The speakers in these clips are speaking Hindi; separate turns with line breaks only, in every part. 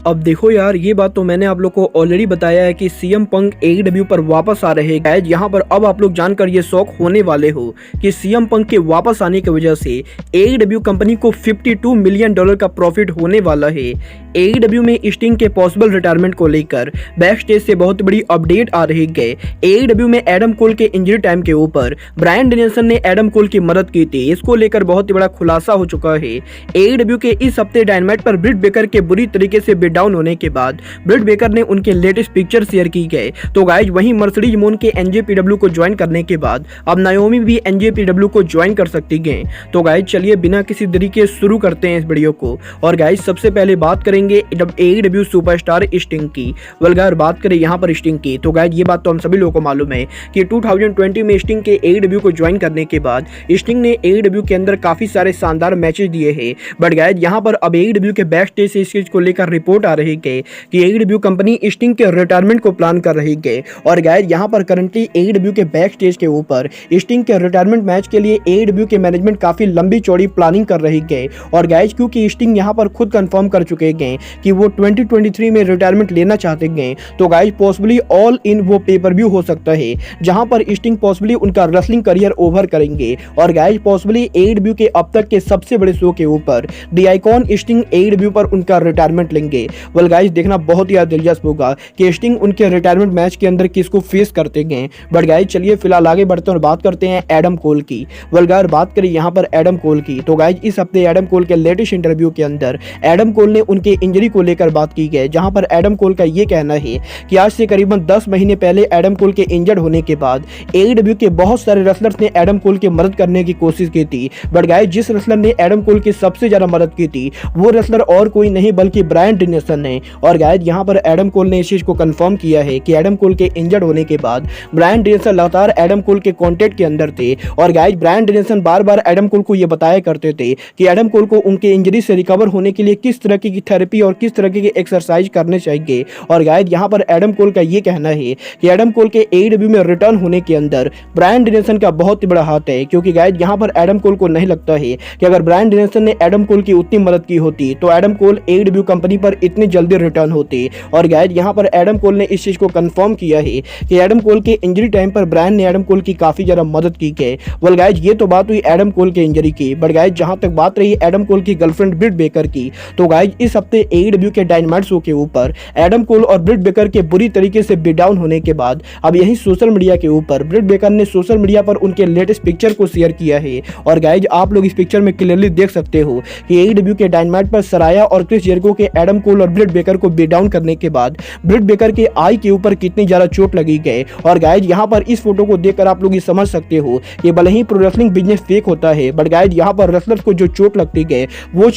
अब देखो यार, ये बात तो मैंने आप लोग को ऑलरेडी बताया है कि सीएम पंक एईडब्ल्यू पर वापस आ रहे हैं। यहाँ पर अब आप लोग जानकर ये शौक होने वाले हो कि सीएम पंक के वापस आने की वजह से एईडब्ल्यू कंपनी को $52 मिलियन का प्रॉफिट होने वाला है। एईडब्ल्यू में स्टिंग के पॉसिबल रिटायरमेंट को लेकर बैक स्टेज से बहुत बड़ी अपडेट आ रही है। एईडब्ल्यू में एडम कोल के इंजरी टाइम के ऊपर ब्रायन डेनियल्सन ने एडम कोल की मदद की थी। इसको लेकर बहुत ही बड़ा खुलासा हो चुका है। एईडब्ल्यू के इस हफ्ते डायनामाइट पर ब्रिट बेकर के बुरी तरीके से डाउन होने के बाद ब्रिट बेकर ने उनके लेटेस्ट पिक्चर शेयर की गए। तो गाइज वहीं मर्सिडीज मोन के एनजेपीडब्ल्यू को ज्वाइन करने के बाद अब नायोमी भी एनजेपीडब्ल्यू को ज्वाइन कर सकती है। तो गाइज चलिए बिना किसी देरी के शुरू करते हैं इस वीडियो को। और गाइज सबसे पहले बात करेंगे एईडब्ल्यू सुपरस्टार स्टिंग की। अगर बात करें यहाँ पर स्टिंग की, तो गाइज ये बात तो हम सभी लोगों को मालूम है कि 2020 में स्टिंग के एईडब्ल्यू को ज्वाइन करने के बाद स्टिंग ने एईडब्ल्यू के अंदर काफी सारे शानदार मैचेस दिए हैं। बट गाइज यहाँ पर अब एईडब्ल्यू के बैक स्टेज से इस चीज को लेकर रिपोर्ट आ रही है कि एईडब्ल्यू कंपनी स्टिंग के रिटायरमेंट को प्लान कर रही है। और गाइस यहां पर करंटली एईडब्ल्यू के बैक स्टेज के ऊपर स्टिंग के रिटायरमेंट मैच के लिए एईडब्ल्यू के मैनेजमेंट काफी लंबी चौड़ी प्लानिंग कर रही है। और गाइस क्योंकि स्टिंग यहां पर खुद कंफर्म कर चुके हैं कि वो 2023 में रिटायरमेंट लेना चाहते हैं, तो गाइस पॉसिबली ऑल इन वो पेपर व्यू हो सकता है जहां पर स्टिंग पॉसिबली उनका रेसलिंग करियर ओवर करेंगे। और गाइस पॉसिबली एईडब्ल्यू के अब तक के सबसे बड़े शो के ऊपर द आइकॉन स्टिंग एईडब्ल्यू पर उनका रिटायरमेंट लेंगे। वेल गाइस देखना बहुत ही दिलचस्प होगा कि स्टिंग उनके रिटायरमेंट मैच के अंदर किसको फेस करते हैं। बट गाइस चलिए फिलहाल आगे बढ़ते हैं और बात करते हैं एडम कोल की। वेल गाइस बात करें यहाँ पर एडम कोल की, तो गाइस इस हफ्ते एडम कोल के लेटेस्ट इंटरव्यू के अंदर एडम कोल ने उनके इंजरी को लेकर बात की है, जहां पर एडम कोल का ये कहना है कि आज से करीबन 10 महीने पहले एडम कोल के इंजर्ड होने के बाद एईडब्ल्यू के बहुत सारे रेसलर्स ने एडम कोल की मदद करने की कोशिश की थी। बट गाइस जिस रेसलर ने एडम कोल की सबसे ज्यादा मदद की थी वो रेसलर और कोई नहीं बल्कि ब्रायन डेनियल्सन ने। और गाइस यहाँ पर एडम कोल ने इस चीज को कंफर्म किया है कि एडम कोल के इंजर्ड होने के बाद ब्रायन डेनियल्सन लगातार एडम कोल के कांटेक्ट के अंदर थे। और गाइस ब्रायन डेनियल्सन बार-बार एडम कोल को यह बताया करते थे कि एडम कोल को उनके इंजरी से रिकवर होने के लिए किस तरह की थेरेपी और किस तरह की एक्सरसाइज करने चाहिए। और गाइस यहाँ पर एडम कोल का यह कहना है कि एडम कोल के एईडब्ल्यू में रिटर्न होने के अंदर ब्रायन डेनियल्सन का बहुत ही बड़ा हाथ है, क्योंकि गाइस यहाँ पर एडम कोल को नहीं लगता है कि अगर ब्रायन डेनियल्सन ने एडम कोल की उतनी मदद की होती तो एडम कोल एईडब्ल्यू कंपनी पर इतनी जल्दी रिटर्न होते। और गाइस यहाँ पर एडम कोल ने इस चीज को कंफर्म किया है कि एडम कोल के इंजरी टाइम पर ब्रायन ने एडम कोल की काफी ज्यादा मदद की है। वेल गाइस ये तो बात हुई एडम कोल के इंजरी की। बट गाइस जहां तक बात रही एडम कोल की गर्लफ्रेंड ब्रिट बेकर की, तो गाइस इस हफ्ते एईडब्ल्यू के डायनामाइट शो के ऊपर एडम कोल और ब्रिट बेकर के बुरी तरीके से बीट डाउन होने के बाद अब यही सोशल मीडिया के ऊपर ब्रिट बेकर ने सोशल मीडिया पर उनके लेटेस्ट पिक्चर को शेयर किया है। और गाइस आप लोग इस पिक्चर में क्लियरली देख सकते हो कि एईडब्ल्यू के डायनामाइट पर सराया और क्रिस जेरिको के एडम कोल और ब्रिट बेकर को बीट डाउन करने के बाद ब्रिट बेकर के आई के ऊपर कितनी ज्यादा चोट लगी गई। और गाइस यहाँ पर इस फोटो को देखकर आप लोग ये समझ सकते हो कि भले ही प्रो रेसलिंग बिजनेस फेक होता है, बट गाइस यहाँ पर रेसलर्स को जो चोट लगती है वो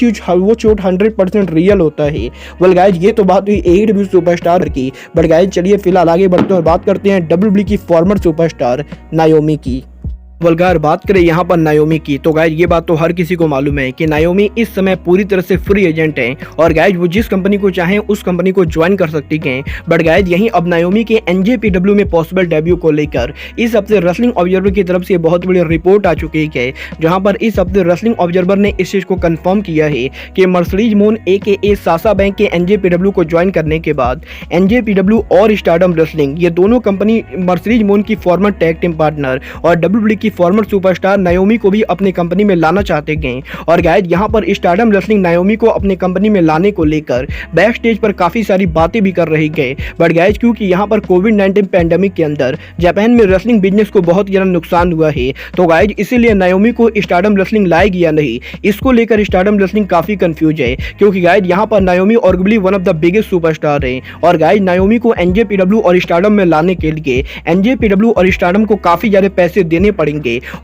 चोट 100% रियल होता है। वेल गाइस ये तो बात हुई एईडब्ल्यू सुपरस्टार की। बट गाइस चलिए फिलहाल आगे बढ़ते हैं और बात करते हैं डब्ल्यूडब्ल्यूई की फॉर्मर सुपरस्टार नायोमी की। वल्गार बात करें यहाँ पर नायोमी की, तो गाइज ये बात तो हर किसी को मालूम है कि नायोमी इस समय पूरी तरह से फ्री एजेंट हैं। और गाइज वो जिस कंपनी को चाहें उस कंपनी को ज्वाइन कर सकती हैं। बट गाइज यहीं अब नायोमी के एनजेपीडब्ल्यू में पॉसिबल डेब्यू को लेकर इस हफ्ते रेसलिंग ऑब्जर्वर की तरफ से बहुत बड़ी रिपोर्ट आ चुकी है, जहां पर इस हफ्ते रेसलिंग ऑब्जर्वर ने इस चीज को कंफर्म किया है कि मर्सिडीज मोन AKA सासा बैंक के एनजेपीडब्ल्यू को ज्वाइन करने के बाद एनजेपीडब्ल्यू और स्टारडम रेसलिंग ये दोनों कंपनी मर्सिडीज मोन की फॉर्मर टैग टीम पार्टनर और डब्ल्यूडब्ल्यूई की फॉर्मर सुपरस्टार नायोमी को भी अपनी कंपनी में लाना चाहते हैं। और गाइस यहां पर स्टारडम रेसलिंग नायोमी को अपनी कंपनी में लाने को लेकर बैक स्टेज पर काफी सारी बातें भी कर रही है। बट गाइस क्योंकि यहां पर कोविड-19 पैंडेमिक के अंदर जापान में रेसलिंग बिजनेस को बहुत ज्यादा नुकसान हुआ है, तो गाइस इसीलिए नायोमी को स्टारडम रेसलिंग लाएगी या नहीं, इसको लेकर स्टारडम रेसलिंग काफी कंफ्यूज है। क्योंकि गाइस यहां पर Naomi arguably one of the biggest superstar है। और गाइस नायोमी को एनजेपीडब्ल्यू और स्टारडम में लाने के लिए एनजेपीडब्ल्यू और स्टारडम को काफी ज्यादा पैसे देने पड़ेंगे।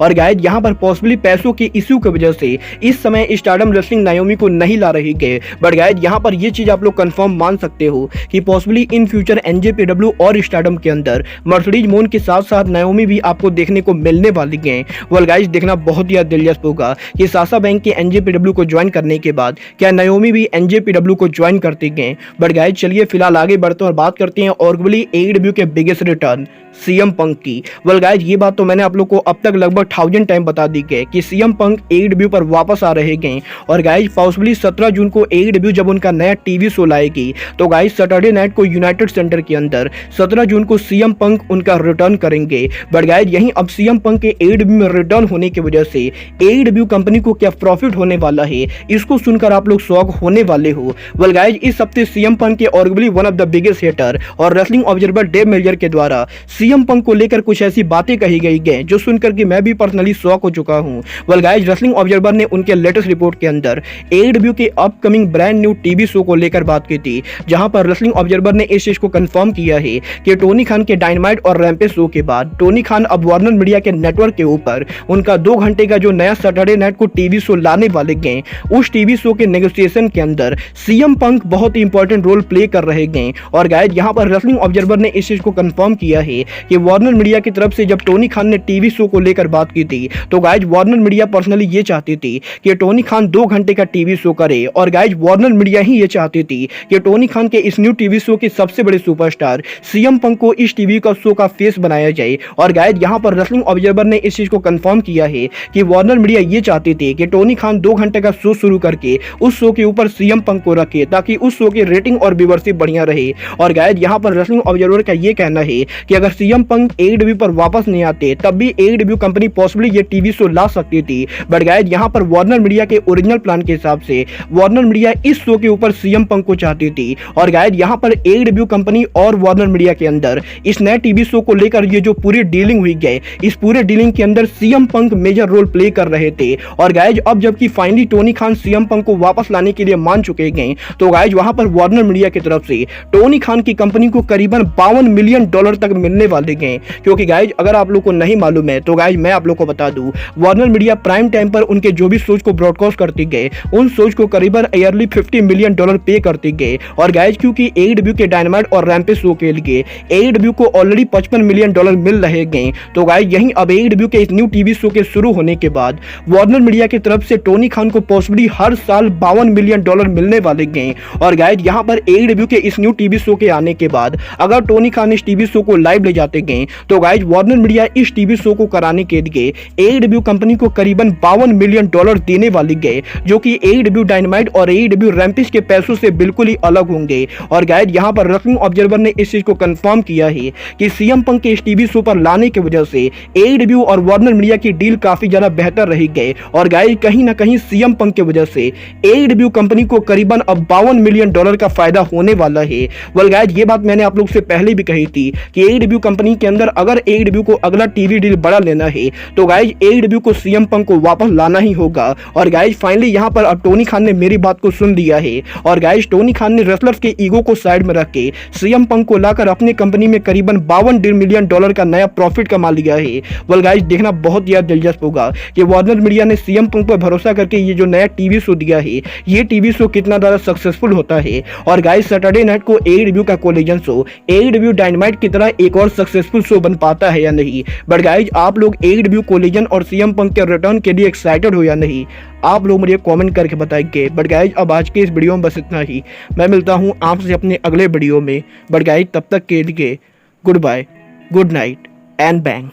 और गाइस यहां पर पॉसिबली पैसों के इश्यू की वजह से इस समय स्टारडम रेसलिंग नायोमी को नहीं ला रही है। बट गाइस यहां पर ये चीज आप लोग कंफर्म मान सकते हो कि पॉसिबली इन फ्यूचर एनजेपीडब्ल्यू और स्टारडम के अंदर मर्सिडीज मोन के साथ साथ नायोमी भी आपको देखने को मिलने वाली है। वेल गाइस देखना बहुत ही दिलचस्प होगा कि सासा बैंक के एनजेपीडब्ल्यू को ज्वाइन करने के बाद क्या नायोमी भी एनजेपीडब्ल्यू को ज्वाइन करती है। बट गाइस चलिए फिलहाल आगे बढ़ते हैं और बात करते हैं आर्गुएबली एईडब्ल्यू के बिगेस्ट रिटर्न सीएम पंक की। वेल गाइस ये बात तो मैंने आप लोग को अब तक लगभग 1000 टाइम बता दी गई कि सीएम पंक AEW पर वापस आ रहे हैं। और गाइज पॉसिबली 17 जून को AEW जब उनका नया टीवी शो लाएगी तो गाइज सैटरडे नाइट को यूनाइटेड सेंटर के अंदर 17 जून को सीएम पंक उनका रिटर्न करेंगे। बट गाइज यहीं अब सीएम पंक के AEW में रिटर्न होने की वजह से AEW कंपनी को क्या प्रॉफिट होने वाला है, इसको सुनकर आप लोग शॉक होने वाले हो। वेल गाइज इस हफ्ते सीएम पंक के arguably one of the biggest hater और रेसलिंग ऑब्जर्वर डेव मेजर के द्वारा सीएम पंक को लेकर कुछ ऐसी बातें कही गई हैं जो सुनकर कि मैं भी पर्सनली शॉक हो चुका हूं। वेल गाइज रेसलिंग ऑब्जर्वर ने उनके लेटेस्ट रिपोर्ट के अंदर AEW के upcoming brand new TV show को लेकर बात की थी, जहां पर रेसलिंग ऑब्जर्वर ने इस चीज को कंफर्म किया है कि टोनी खान के डायनामाइट और रैम्पेज शो के बाद टोनी खान अब वार्नर मीडिया के नेटवर्क के ऊपर उनका 2 घंटे का जो नया सैटरडे नाइट को टीवी शो लाने वाले हैं, उस टीवी शो के नेगोशिएशन के अंदर सीएम पंक बहुत ही इंपॉर्टेंट रोल प्ले कर रहे हैं। और गाइज यहां पर रेसलिंग ऑब्जर्वर ने इस चीज को कंफर्म किया है कि वार्नर मीडिया की तरफ से जब टोनी खान ने टीवी शो को लेकर बात की थी तो गाइज वार्नर मीडिया पर्सनली ये चाहती थी कि टोनी खान 2 घंटे का टीवी शो करे। और गाइज वार्नर मीडिया ही ये चाहती थी कि टोनी खान के इस न्यू टीवी शो के सबसे बड़े सुपरस्टार सीएम पंक को इस टीवी का शो का फेस बनाया जाए। और गाइज यहां पर रेसलिंग ऑब्जर्वर ने इस चीज को कंफर्म किया है कि वार्नर मीडिया ये चाहती थी कि टोनी खान 2 घंटे का शो शुरू करके उस शो के ऊपर सीएम पंक को रखे ताकि उस शो की रेटिंग और व्यूअरशिप बढ़िया रहे। और गाइज यहां पर रेसलिंग ऑब्जर्वर का ये कहना है कि अगर सीएम पंक AEW पर वापस नहीं आते तब भी AEW कंपनी पॉसिबली ये टीवी शो ला सकती थी। बट गाइज यहां पर वार्नर मीडिया के ओरिजिनल प्लान के हिसाब से वार्नर मीडिया इस शो के ऊपर सीएम पंक को चाहती थी। और गाइज यहां पर AEW कंपनी और वार्नर मीडिया के अंदर इस नए टीवी शो को लेकर ये जो पूरी डीलिंग हुई गई, इस पूरे डीलिंग के अंदर CM Punk major role play कर रहे थे। और गाइज अब जबकि finally Tony Khan CM Punk को वापस लाने के लिए मान चुके हैं तो गाइज वहां पर वार्नर मीडिया की तरफ से टोनी खान की कंपनी को करीबन $52 मिलियन तक मिलने वाले हैं। क्योंकि गाइज अगर आप लोग को नहीं मालूम है तो गाइज मैं आप लोग को बता दूं, वार्नर मीडिया प्राइम टाइम पर उनके जो भी शोज को ब्रॉडकास्ट करती गए उन शोज को करीबन ईयरली $50 मिलियन पे करती गए। और गाइज क्योंकि AEW के डायनामाइट और रैम्पेज शो के लिए AEW को ऑलरेडी $55 मिलियन मिल रहे हैं तो गाइज यहीं अब AEW के इस न्यू टीवी शो के शुरू होने के बाद वार्नर मीडिया की तरफ से टोनी खान को पॉसिबली हर साल $52 मिलियन मिलने वाले हैं। और गाइज यहां पर AEW के इस न्यू टीवी शो के आने के बाद अगर टोनी खान इस टीवी शो को लाइव ले जाते हैं तो गाइज वार्नर मीडिया इस टीवी शो को कराने के लिए AEW कंपनी को करीबन $52 मिलियन देने वाली गए, जो कि AEW डायनामाइट और AEW रैम्पेज के पैसों से बिल्कुल ही अलग होंगे। और गाइज यहां पर रेसलिंग ऑब्जर्वर ने इस चीज को कंफर्म किया है कि सीएम पंक के इस टीवी शो पर लाने की वजह से AEW और वार्नर मीडिया की डील काफी ज्यादा बेहतर रही गई। और गाइज कहीं ना कहीं सीएम पंक की वजह से AEW कंपनी को करीबन अब $52 मिलियन का फायदा होने वाला है। वेल गाइज ये बात मैंने आप लोग से पहले भी कही थी कि AEW कंपनी के अंदर अगर AEW को अगला टीवी डील बड़ा लेना है तो गाइज AEW को सीएम पंक को वापस लाना ही होगा। और गाइज फाइनली यहां पर अब टोनी खान ने मेरी बात को सुन लिया है। और गाइज टोनी खान ने रेसलर्स के ईगो को साइड में रख के सीएम पंक को लाकर अपनी कंपनी में करीबन $52 मिलियन का नया प्रॉफिट कमा लिया है। वेल गाइज देखना बहुत ज्यादा दिलचस्प होगा कि वार्नर मीडिया ने सीएम पंक पर भरोसा करके ये जो नया टीवी शो दिया है ये टीवी शो कितना ज्यादा सक्सेसफुल होता है। और गाइज सैटरडे नाइट को AEW का कोलिजन शो AEW डायनामाइट की तरह एक और सक्सेसफुल शो बन पाता है या नहीं। बट गाइज आप लोग AEW कोलिजन और सीएम पंक के रिटर्न के लिए एक्साइटेड हो या नहीं, आप लोग मुझे कमेंट करके बताएंगे। बट गाइज अब आज के इस वीडियो में बस इतना ही। मैं मिलता हूँ आपसे अपने अगले वीडियो में। बट गाइज तब तक के लिए goodbye, good night and bang.